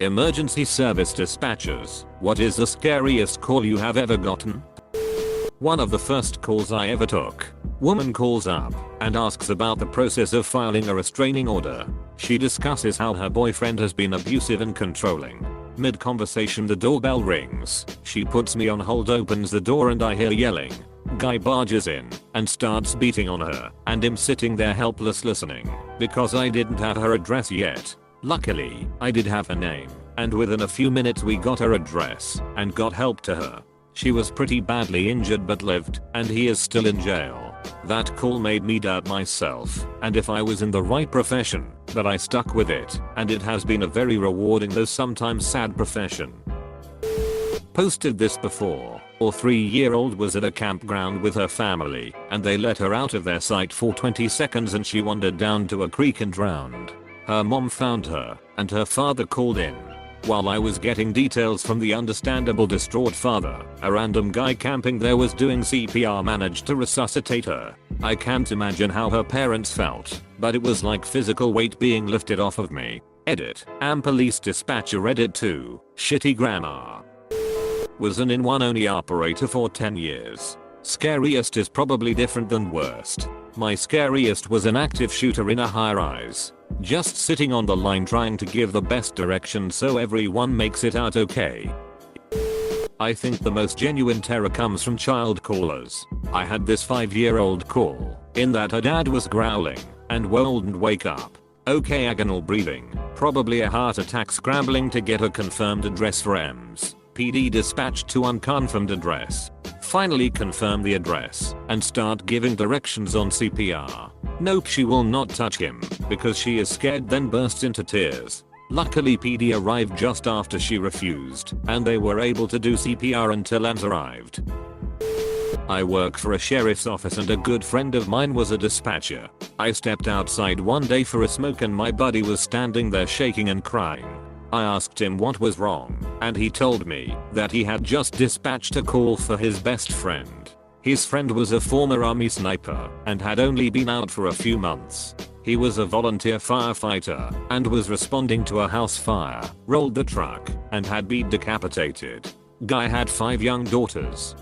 Emergency service dispatchers, what is the scariest call you have ever gotten? One of the first calls I ever took. Woman calls up and asks about the process of filing a restraining order. She discusses how her boyfriend has been abusive and controlling. Mid-conversation the doorbell rings. She puts me on hold, opens the door, and I hear yelling. Guy barges in and starts beating on her, and I'm sitting there helpless listening because I didn't have her address yet. Luckily, I did have her name, and within a few minutes we got her address and got help to her. She was pretty badly injured but lived, and he is still in jail. That call made me doubt myself and if I was in the right profession, but I stuck with it, and it has been a very rewarding though sometimes sad profession. Posted this before. Our 3-year-old was at a campground with her family, and they let her out of their sight for 20 seconds and she wandered down to a creek and drowned. Her mom found her, and her father called in. While I was getting details from the understandable distraught father, a random guy camping there was doing CPR managed to resuscitate her. I can't imagine how her parents felt, but it was like physical weight being lifted off of me. Edit. AM police dispatcher edit 2. Shitty grammar. Was an in-one only operator for 10 years. Scariest is probably different than worst. My scariest was an active shooter in a high-rise. Just sitting on the line trying to give the best direction so everyone makes it out okay. I think the most genuine terror comes from child callers. I had this 5-year-old call, in that her dad was growling, and wouldn't wake up. Okay, agonal breathing, probably a heart attack, scrambling to get a confirmed address for EMS. PD dispatched to unconfirmed address. Finally confirm the address and start giving directions on CPR. Nope, she will not touch him because she is scared, then bursts into tears. Luckily PD arrived just after she refused, and they were able to do CPR until EMS arrived. I work for a sheriff's office and a good friend of mine was a dispatcher. I stepped outside one day for a smoke and my buddy was standing there shaking and crying. I asked him what was wrong, and he told me that he had just dispatched a call for his best friend. His friend was a former army sniper and had only been out for a few months. He was a volunteer firefighter and was responding to a house fire, rolled the truck, and had been decapitated. Guy had 5 young daughters.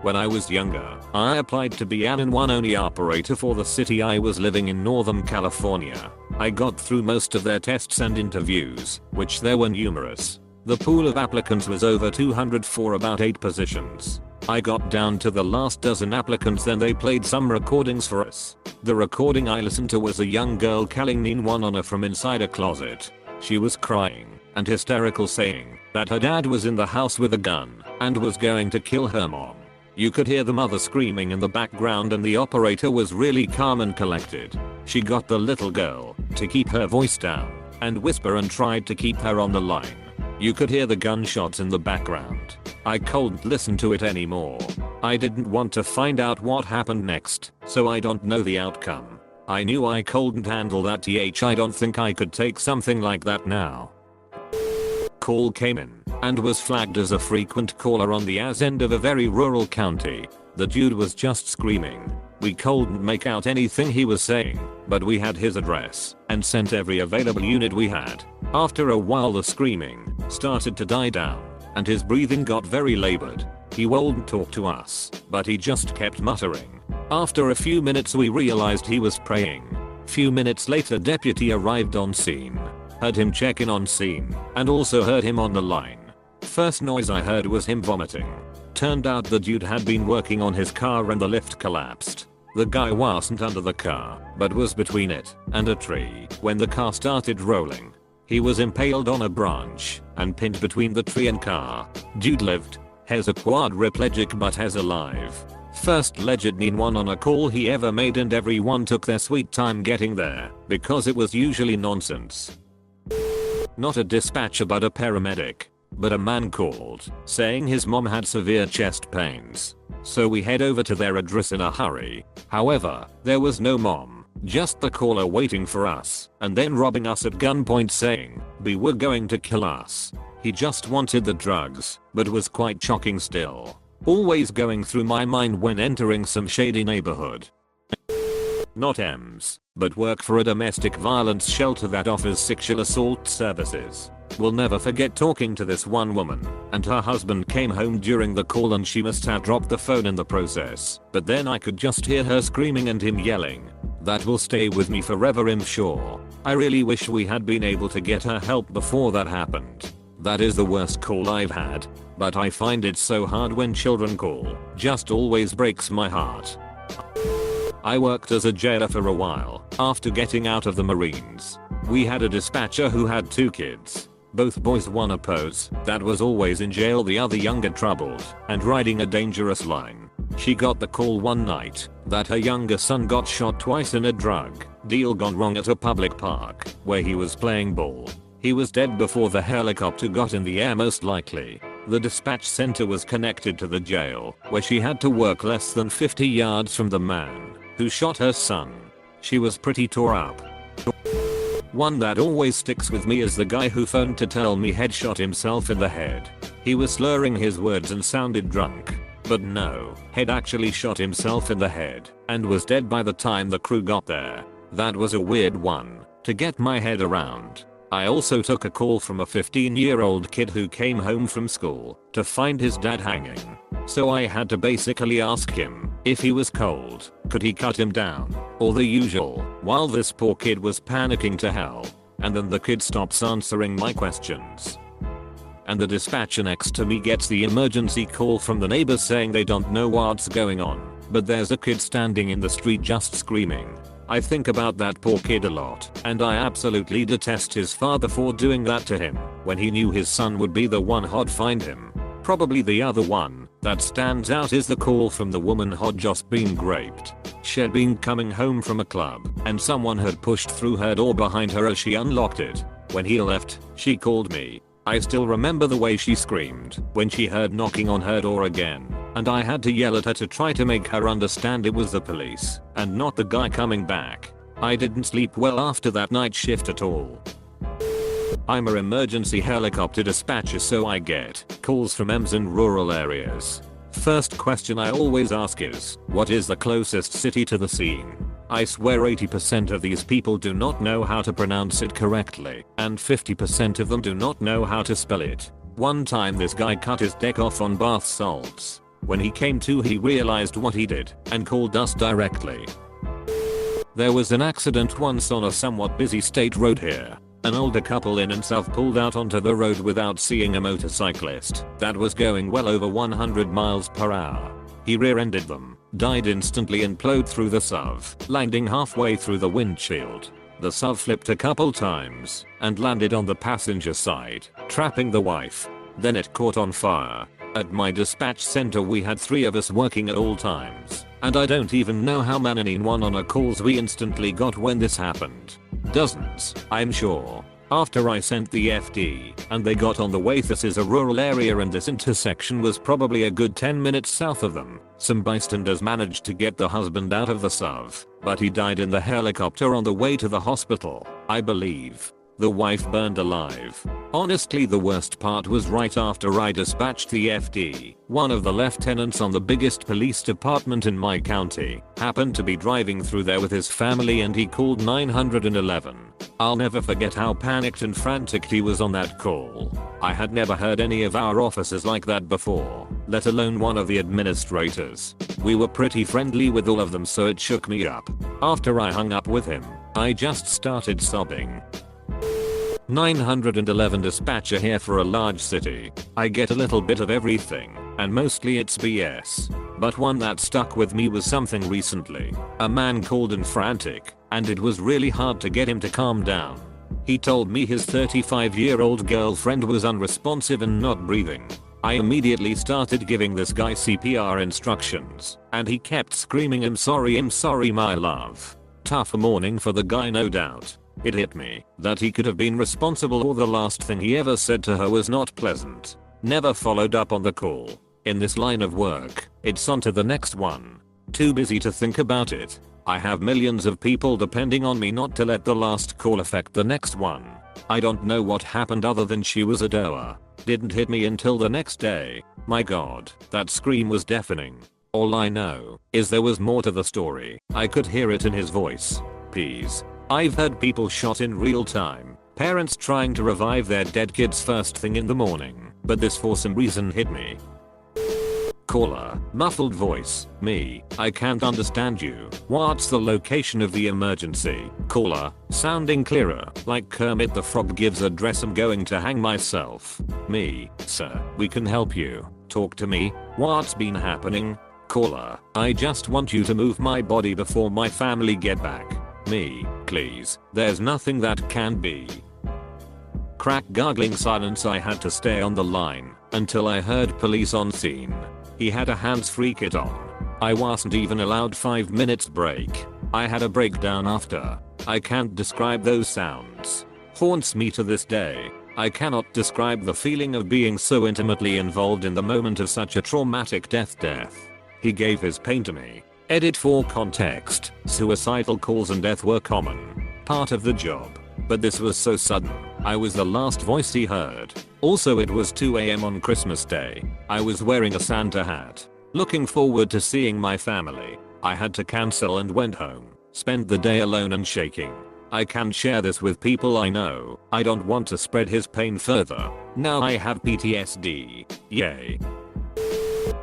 When I was younger, I applied to be an in-one only operator for the city I was living in, Northern California. I got through most of their tests and interviews, which there were numerous. The pool of applicants was over 200 for about 8 positions. I got down to the last dozen applicants, then they played some recordings for us. The recording I listened to was a young girl calling 911 on her from inside a closet. She was crying and hysterical, saying that her dad was in the house with a gun and was going to kill her mom. You could hear the mother screaming in the background and the operator was really calm and collected. She got the little girl to keep her voice down and whisper and tried to keep her on the line. You could hear the gunshots in the background. I couldn't listen to it anymore. I didn't want to find out what happened next, so I don't know the outcome. I knew I couldn't handle that. I don't think I could take something like that now. Call came in and was flagged as a frequent caller on the AS end of a very rural county. The dude was just screaming. We couldn't make out anything he was saying, but we had his address and sent every available unit we had. After a while the screaming started to die down and his breathing got very labored. He wouldn't talk to us, but he just kept muttering. After a few minutes we realized he was praying. Few minutes later deputy arrived on scene. Heard him check in on scene and also heard him on the line. First noise I heard was him vomiting. Turned out the dude had been working on his car and the lift collapsed. The guy wasn't under the car, but was between it and a tree when the car started rolling. He was impaled on a branch and pinned between the tree and car. Dude lived. Has a quadriplegic but has alive. First legit 911 on a call he ever made, and everyone took their sweet time getting there because it was usually nonsense. Not a dispatcher but a paramedic. But a man called saying his mom had severe chest pains. So we head over to their address in a hurry. However, there was no mom, just the caller waiting for us and then robbing us at gunpoint, saying they were going to kill us. He just wanted the drugs, but was quite shocking still. Always going through my mind when entering some shady neighborhood. not EMS, but work for a domestic violence shelter that offers sexual assault services. Will never forget talking to this one woman, and her husband came home during the call and she must have dropped the phone in the process, but then I could just hear her screaming and him yelling. That will stay with me forever, I'm sure. I really wish we had been able to get her help before that happened. That is the worst call I've had, but I find it so hard when children call, just always breaks my heart. I worked as a jailer for a while after getting out of the Marines. We had a dispatcher who had 2 kids. Both boys, one a pose that was always in jail, the other younger troubled and riding a dangerous line. She got the call one night that her younger son got shot twice in a drug deal gone wrong at a public park where he was playing ball. He was dead before the helicopter got in the air most likely. The dispatch center was connected to the jail where she had to work less than 50 yards from the man who shot her son. She was pretty tore up. One that always sticks with me is the guy who phoned to tell me he'd shot himself in the head. He was slurring his words and sounded drunk. But no, he'd actually shot himself in the head and was dead by the time the crew got there. That was a weird one to get my head around. I also took a call from a 15-year-old kid who came home from school to find his dad hanging. So I had to basically ask him if he was cold, could he cut him down, or the usual, while this poor kid was panicking to hell. And then the kid stops answering my questions. And the dispatcher next to me gets the emergency call from the neighbors saying they don't know what's going on, but there's a kid standing in the street just screaming. I think about that poor kid a lot, and I absolutely detest his father for doing that to him when he knew his son would be the one who'd find him. Probably the other one that stands out is the call from the woman who'd just been raped. She'd been coming home from a club, and someone had pushed through her door behind her as she unlocked it. When he left, she called me. I still remember the way she screamed when she heard knocking on her door again, and I had to yell at her to try to make her understand it was the police and not the guy coming back. I didn't sleep well after that night shift at all. I'm an emergency helicopter dispatcher, so I get calls from EMS in rural areas. First question I always ask is, what is the closest city to the scene? I swear 80% of these people do not know how to pronounce it correctly, and 50% of them do not know how to spell it. One time this guy cut his deck off on bath salts. When he came to, he realized what he did and called us directly. There was an accident once on a somewhat busy state road here. An older couple in and south pulled out onto the road without seeing a motorcyclist that was going well over 100 miles per hour. He rear-ended them, died instantly and plowed through the SUV, landing halfway through the windshield. The SUV flipped a couple times and landed on the passenger side, trapping the wife. Then it caught on fire. At my dispatch center we had 3 of us working at all times, and I don't even know how many one-on-a calls we instantly got when this happened. Dozens, I'm sure. After I sent the FD and they got on the way. This is a rural area and this intersection was probably a good 10 minutes south of them. Some bystanders managed to get the husband out of the SUV, but he died in the helicopter on the way to the hospital, I believe. The wife burned alive. Honestly, the worst part was right after I dispatched the FD. One of the lieutenants on the biggest police department in my county happened to be driving through there with his family and he called 911. I'll never forget how panicked and frantic he was on that call. I had never heard any of our officers like that before, let alone one of the administrators. We were pretty friendly with all of them, so it shook me up. After I hung up with him, I just started sobbing. 911 dispatcher here for a large city. I get a little bit of everything, and mostly it's BS. But one that stuck with me was something recently. A man called in frantic, and it was really hard to get him to calm down. He told me his 35-year-old girlfriend was unresponsive and not breathing. I immediately started giving this guy CPR instructions, and he kept screaming, I'm sorry my love. Tough morning for the guy, no doubt. It hit me that he could have been responsible, or the last thing he ever said to her was not pleasant. Never followed up on the call. In this line of work, it's on to the next one. Too busy to think about it. I have millions of people depending on me not to let the last call affect the next one. I don't know what happened other than she was a doer. Didn't hit me until the next day. My god, that scream was deafening. All I know is there was more to the story. I could hear it in his voice. Please. I've heard people shot in real time. Parents trying to revive their dead kids first thing in the morning. But this for some reason hit me. Caller, muffled voice, me, I can't understand you. What's the location of the emergency? Caller, sounding clearer, like Kermit the Frog gives address, I'm going to hang myself. Me, sir, we can help you. Talk to me. What's been happening? Caller, I just want you to move my body before my family get back. Me, please, there's nothing that can be. Crack gargling silence. I had to stay on the line until I heard police on scene. He had a hands-free kit on. I wasn't even allowed 5 minutes break. I had a breakdown after. I can't describe those sounds. Haunts me to this day. I cannot describe the feeling of being so intimately involved in the moment of such a traumatic death. He gave his pain to me. Edit for context. Suicidal calls and death were common. Part of the job. But this was so sudden. I was the last voice he heard. Also, it was 2 AM on Christmas Day. I was wearing a Santa hat. Looking forward to seeing my family. I had to cancel and went home. Spent the day alone and shaking. I can't share this with people I know. I don't want to spread his pain further. Now I have PTSD. Yay.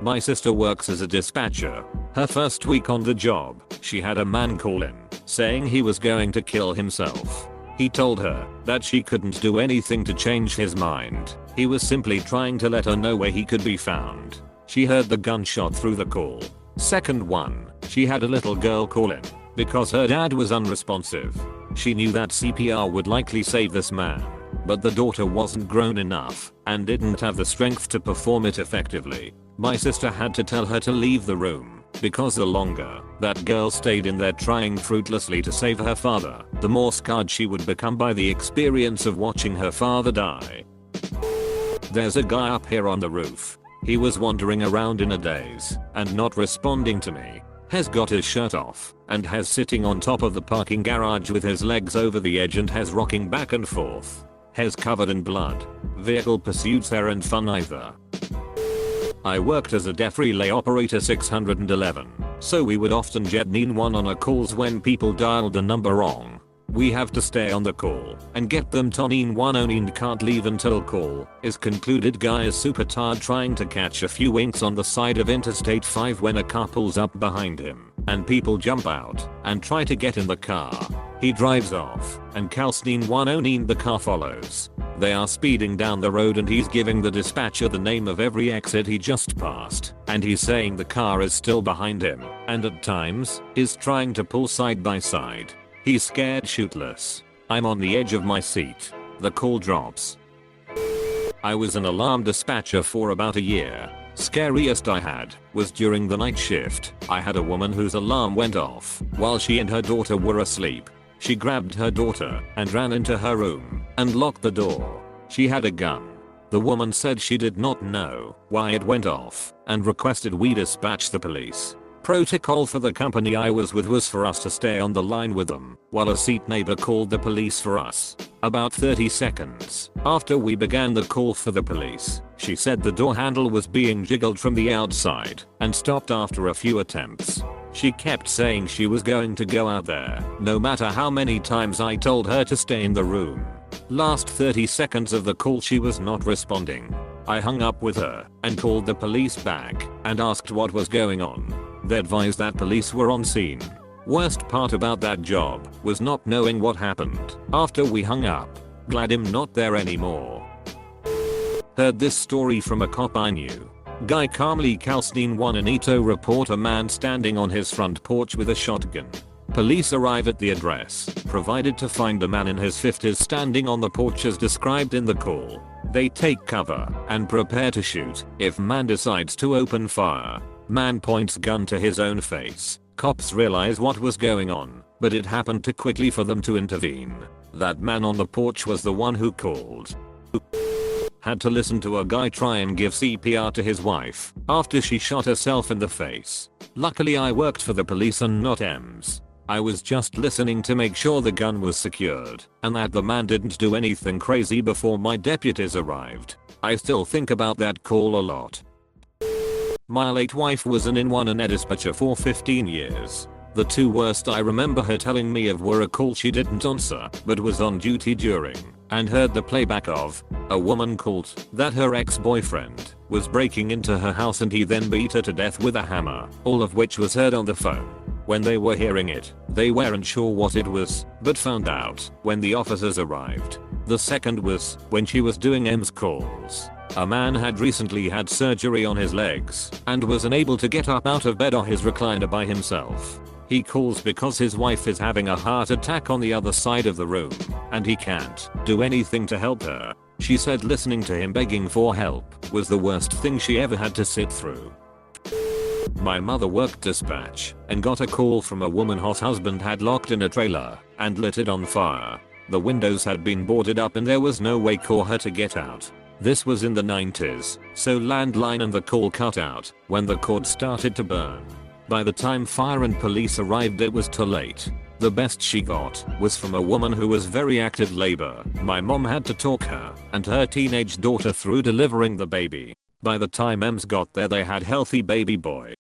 My sister works as a dispatcher. Her first week on the job, she had a man call in, saying he was going to kill himself. He told her that she couldn't do anything to change his mind. He was simply trying to let her know where he could be found. She heard the gunshot through the call. Second one, she had a little girl call in because her dad was unresponsive. She knew that CPR would likely save this man, but the daughter wasn't grown enough and didn't have the strength to perform it effectively. My sister had to tell her to leave the room because the longer that girl stayed in there trying fruitlessly to save her father, the more scarred she would become by the experience of watching her father die. There's a guy up here on the roof. He was wandering around in a daze and not responding to me. Has got his shirt off and has sitting on top of the parking garage with his legs over the edge and has rocking back and forth. Has covered in blood. Vehicle pursuits aren't fun either. I worked as a deaf relay operator 611, so we would often jet 911 on our calls when people dialed the number wrong. We have to stay on the call and get them to 911 and can't leave until call is concluded. Guy is super tired trying to catch a few winks on the side of Interstate 5 when a car pulls up behind him and people jump out and try to get in the car. He drives off and calls 911. The car follows. They are speeding down the road and he's giving the dispatcher the name of every exit he just passed, and he's saying the car is still behind him and at times is trying to pull side by side. He's scared shitless. I'm on the edge of my seat. The call drops. I was an alarm dispatcher for about a year. Scariest I had was during the night shift. I had a woman whose alarm went off while she and her daughter were asleep. She grabbed her daughter and ran into her room and locked the door. She had a gun. The woman said she did not know why it went off and requested we dispatch the police. Protocol for the company I was with was for us to stay on the line with them while a seat neighbor called the police for us. About 30 seconds after we began the call for the police, she said the door handle was being jiggled from the outside and stopped after a few attempts. She kept saying she was going to go out there, no matter how many times I told her to stay in the room. Last 30 seconds of the call she was not responding. I hung up with her and called the police back and asked what was going on. They advised that police were on scene. Worst part about that job was not knowing what happened after we hung up. Glad I'm not there anymore. Heard this story from a cop I knew. Guy calmly calls 911 Ito report a man standing on his front porch with a shotgun. Police arrive at the address provided to find a man in his 50s standing on the porch as described in the call. They take cover and prepare to shoot if man decides to open fire. Man points gun to his own face. Cops realize what was going on, but it happened too quickly for them to intervene. That man on the porch was the one who called. Had to listen to a guy try and give CPR to his wife after she shot herself in the face. Luckily I worked for the police and not EMS. I was just listening to make sure the gun was secured and that the man didn't do anything crazy before my deputies arrived. I still think about that call a lot. My late wife was in one and a dispatcher for 15 years. The two worst I remember her telling me of were a call she didn't answer but was on duty during and heard the playback of. A woman called that her ex-boyfriend was breaking into her house and he then beat her to death with a hammer, all of which was heard on the phone. When they were hearing it, they weren't sure what it was, but found out when the officers arrived. The second was when she was doing M's calls. A man had recently had surgery on his legs and was unable to get up out of bed or his recliner by himself. He calls because his wife is having a heart attack on the other side of the room and he can't do anything to help her. She said listening to him begging for help was the worst thing she ever had to sit through. My mother worked dispatch and got a call from a woman whose husband had locked in a trailer and lit it on fire. The windows had been boarded up and there was no way for her to get out. This was in the 90s, so landline and the call cut out when the cord started to burn. By the time fire and police arrived it was too late. The best she got was from a woman who was very active labor. My mom had to talk her and her teenage daughter through delivering the baby. By the time Ems got there they had healthy baby boy.